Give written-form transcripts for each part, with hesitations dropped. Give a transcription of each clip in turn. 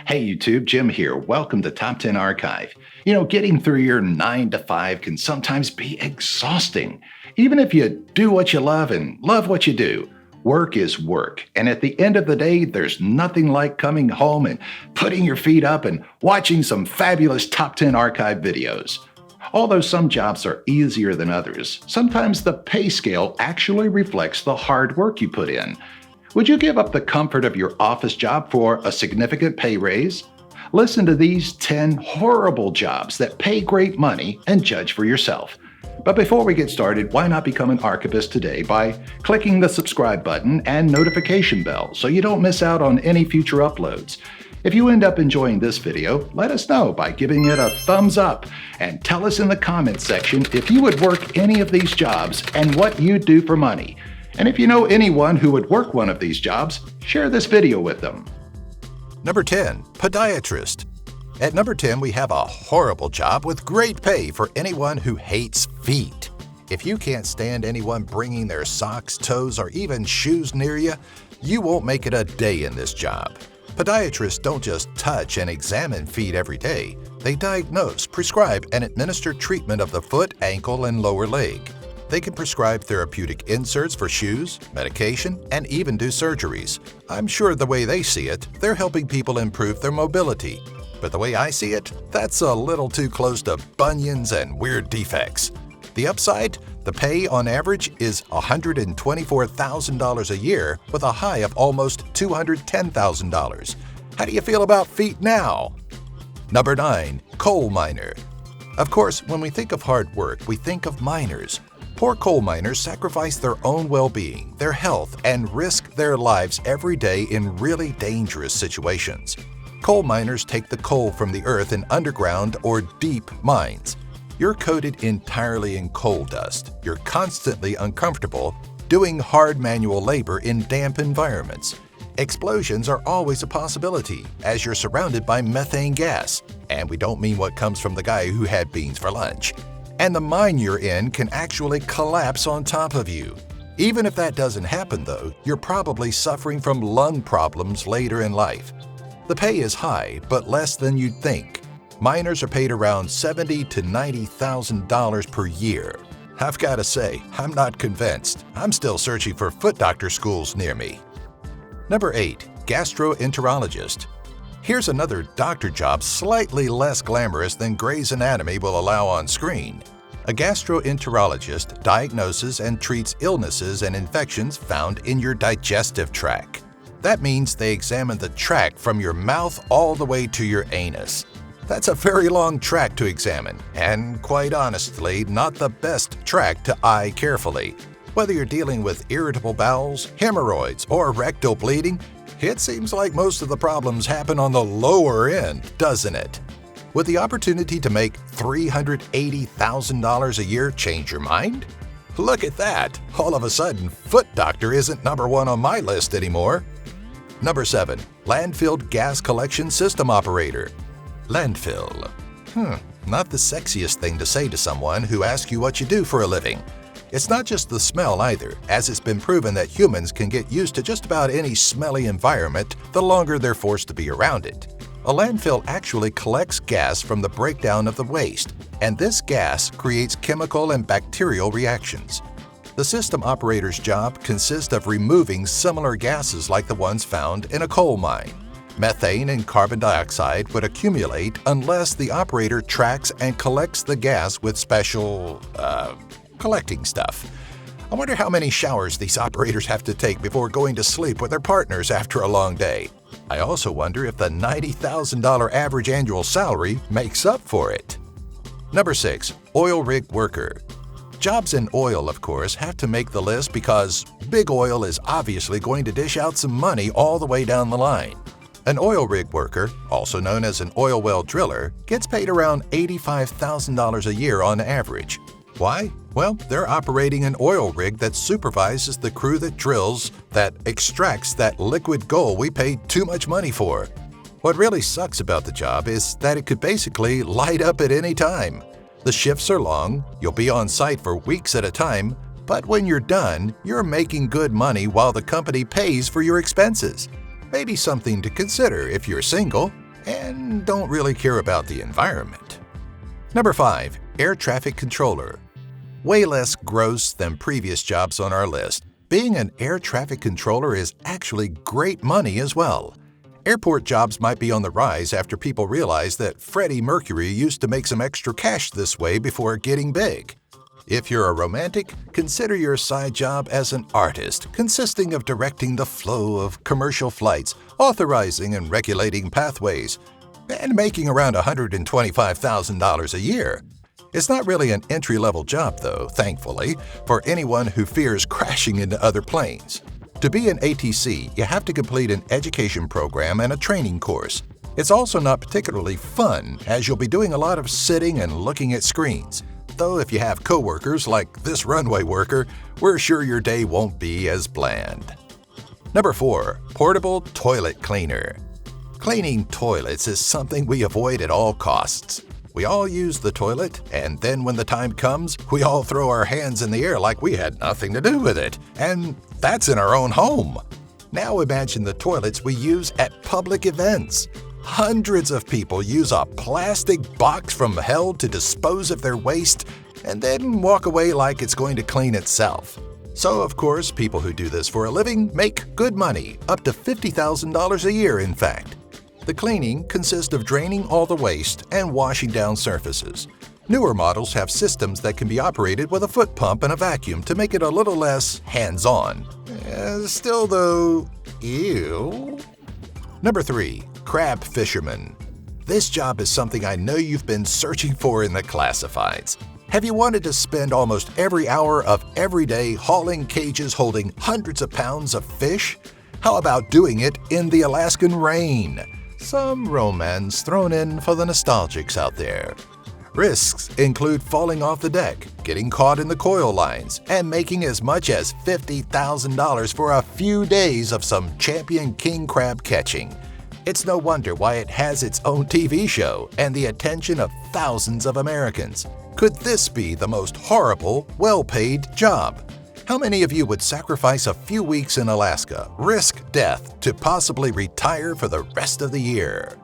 Hey YouTube, Jim here. Welcome to Top 10 Archive. Getting through your 9 to 5 can sometimes be exhausting. Even if you do what you love and love what you do, work is work. And at the end of the day, there's nothing like coming home and putting your feet up and watching some fabulous Top 10 Archive videos. Although some jobs are easier than others, sometimes the pay scale actually reflects the hard work you put in. Would you give up the comfort of your office job for a significant pay raise? Listen to these 10 horrible jobs that pay great money and judge for yourself. But before we get started, why not become an archivist today by clicking the subscribe button and notification bell so you don't miss out on any future uploads. If you end up enjoying this video, let us know by giving it a thumbs up and tell us in the comments section if you would work any of these jobs and what you'd do for money. And if you know anyone who would work one of these jobs, share this video with them. Number 10. Podiatrist. At number 10, we have a horrible job with great pay for anyone who hates feet. If you can't stand anyone bringing their socks, toes, or even shoes near you, you won't make it a day in this job. Podiatrists don't just touch and examine feet every day. They diagnose, prescribe, and administer treatment of the foot, ankle, and lower leg. They can prescribe therapeutic inserts for shoes, medication, and even do surgeries. I'm sure the way they see it, they're helping people improve their mobility. But the way I see it, that's a little too close to bunions and weird defects. The upside? The pay on average is $124,000 a year with a high of almost $210,000. How do you feel about feet now? Number 9. Coal miner. Of course, when we think of hard work, we think of miners. Poor coal miners sacrifice their own well-being, their health, and risk their lives every day in really dangerous situations. Coal miners take the coal from the earth in underground or deep mines. You're coated entirely in coal dust. You're constantly uncomfortable, doing hard manual labor in damp environments. Explosions are always a possibility, as you're surrounded by methane gas. And we don't mean what comes from the guy who had beans for lunch. And the mine you're in can actually collapse on top of you. Even if that doesn't happen, though, you're probably suffering from lung problems later in life. The pay is high, but less than you'd think. Miners are paid around $70,000 to $90,000 per year. I've got to say, I'm not convinced. I'm still searching for foot doctor schools near me. Number 8. Gastroenterologist. Here's another doctor job slightly less glamorous than Grey's Anatomy will allow on screen. A gastroenterologist diagnoses and treats illnesses and infections found in your digestive tract. That means they examine the tract from your mouth all the way to your anus. That's a very long tract to examine, and quite honestly, not the best tract to eye carefully. Whether you're dealing with irritable bowels, hemorrhoids, or rectal bleeding, it seems like most of the problems happen on the lower end, doesn't it? Would the opportunity to make $380,000 a year change your mind? Look at that! All of a sudden, foot doctor isn't number 1 on my list anymore. Number 7. Landfill gas collection system operator. Landfill. Not the sexiest thing to say to someone who asks you what you do for a living. It's not just the smell either, as it's been proven that humans can get used to just about any smelly environment the longer they're forced to be around it. A landfill actually collects gas from the breakdown of the waste, and this gas creates chemical and bacterial reactions. The system operator's job consists of removing similar gases like the ones found in a coal mine. Methane and carbon dioxide would accumulate unless the operator tracks and collects the gas with special, collecting stuff. I wonder how many showers these operators have to take before going to sleep with their partners after a long day. I also wonder if the $90,000 average annual salary makes up for it. Number 6. Oil rig worker. Jobs in oil, of course, have to make the list because big oil is obviously going to dish out some money all the way down the line. An oil rig worker, also known as an oil well driller, gets paid around $85,000 a year on average. Why? Well, they're operating an oil rig that supervises the crew that drills, that extracts that liquid gold we paid too much money for. What really sucks about the job is that it could basically light up at any time. The shifts are long, you'll be on site for weeks at a time, but when you're done, you're making good money while the company pays for your expenses. Maybe something to consider if you're single and don't really care about the environment. Number 5. Air traffic controller. Way less gross than previous jobs on our list, being an air traffic controller is actually great money as well. Airport jobs might be on the rise after people realize that Freddie Mercury used to make some extra cash this way before getting big. If you're a romantic, consider your side job as an artist, consisting of directing the flow of commercial flights, authorizing and regulating pathways, and making around $125,000 a year. It's not really an entry-level job, though, thankfully, for anyone who fears crashing into other planes. To be an ATC, you have to complete an education program and a training course. It's also not particularly fun, as you'll be doing a lot of sitting and looking at screens. Though if you have coworkers like this runway worker, we're sure your day won't be as bland. Number 4. Portable toilet cleaner. Cleaning toilets is something we avoid at all costs. We all use the toilet, and then when the time comes, we all throw our hands in the air like we had nothing to do with it. And that's in our own home. Now imagine the toilets we use at public events. Hundreds of people use a plastic box from hell to dispose of their waste and then walk away like it's going to clean itself. So, of course, people who do this for a living make good money, up to $50,000 a year, in fact. The cleaning consists of draining all the waste and washing down surfaces. Newer models have systems that can be operated with a foot pump and a vacuum to make it a little less hands-on. Still though, ew. Number 3. Crab fisherman. This job is something I know you've been searching for in the classifieds. Have you wanted to spend almost every hour of every day hauling cages holding hundreds of pounds of fish? How about doing it in the Alaskan rain? Some romance thrown in for the nostalgics out there. Risks include falling off the deck, getting caught in the coil lines, and making as much as $50,000 for a few days of some champion king crab catching. It's no wonder why it has its own TV show and the attention of thousands of Americans. Could this be the most horrible, well-paid job? How many of you would sacrifice a few weeks in Alaska, risk death to possibly retire for the rest of the year?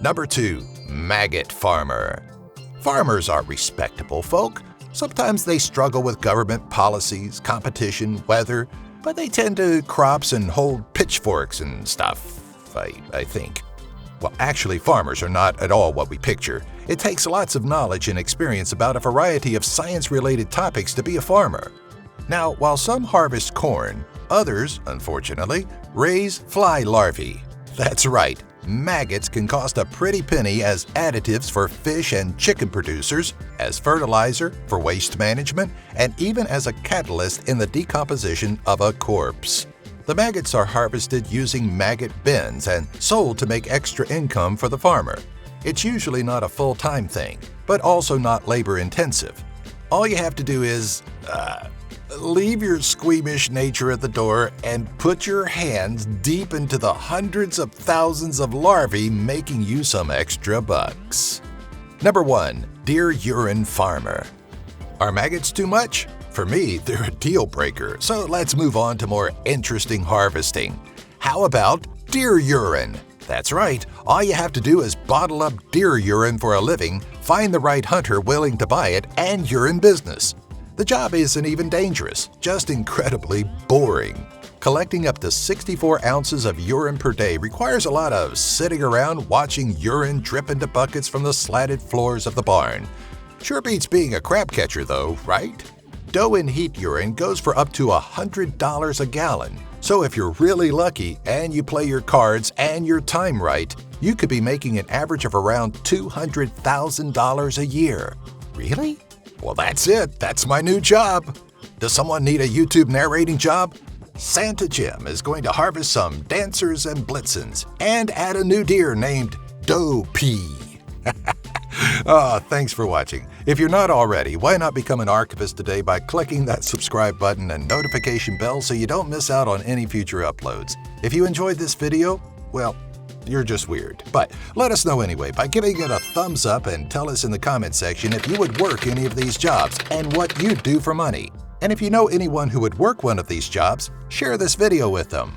Number 2. Maggot farmer. Farmers are respectable folk. Sometimes they struggle with government policies, competition, weather, but they tend to crops and hold pitchforks and stuff, I think. Well, actually, farmers are not at all what we picture. It takes lots of knowledge and experience about a variety of science-related topics to be a farmer. Now, while some harvest corn, others, unfortunately, raise fly larvae. That's right, maggots can cost a pretty penny as additives for fish and chicken producers, as fertilizer for waste management, and even as a catalyst in the decomposition of a corpse. The maggots are harvested using maggot bins and sold to make extra income for the farmer. It's usually not a full-time thing, but also not labor-intensive. All you have to do is, leave your squeamish nature at the door and put your hands deep into the hundreds of thousands of larvae making you some extra bucks. Number 1. Deer urine farmer. Are maggots too much? For me, they're a deal breaker, so let's move on to more interesting harvesting. How about deer urine? That's right, all you have to do is bottle up deer urine for a living, find the right hunter willing to buy it, and you're in business. The job isn't even dangerous, just incredibly boring. Collecting up to 64 ounces of urine per day requires a lot of sitting around watching urine drip into buckets from the slatted floors of the barn. Sure beats being a crab catcher though, right? Doe and heat urine goes for up to $100 a gallon. So if you're really lucky and you play your cards and your time right, you could be making an average of around $200,000 a year. Really? Well, that's it. That's my new job. Does someone need a YouTube narrating job? Santa Jim is going to harvest some dancers and blitzens and add a new deer named Doe P. Thanks for watching. If you're not already, why not become an archivist today by clicking that subscribe button and notification bell so you don't miss out on any future uploads. If you enjoyed this video, well, you're just weird. But let us know anyway by giving it a thumbs up and tell us in the comment section if you would work any of these jobs and what you'd do for money. And if you know anyone who would work one of these jobs, share this video with them.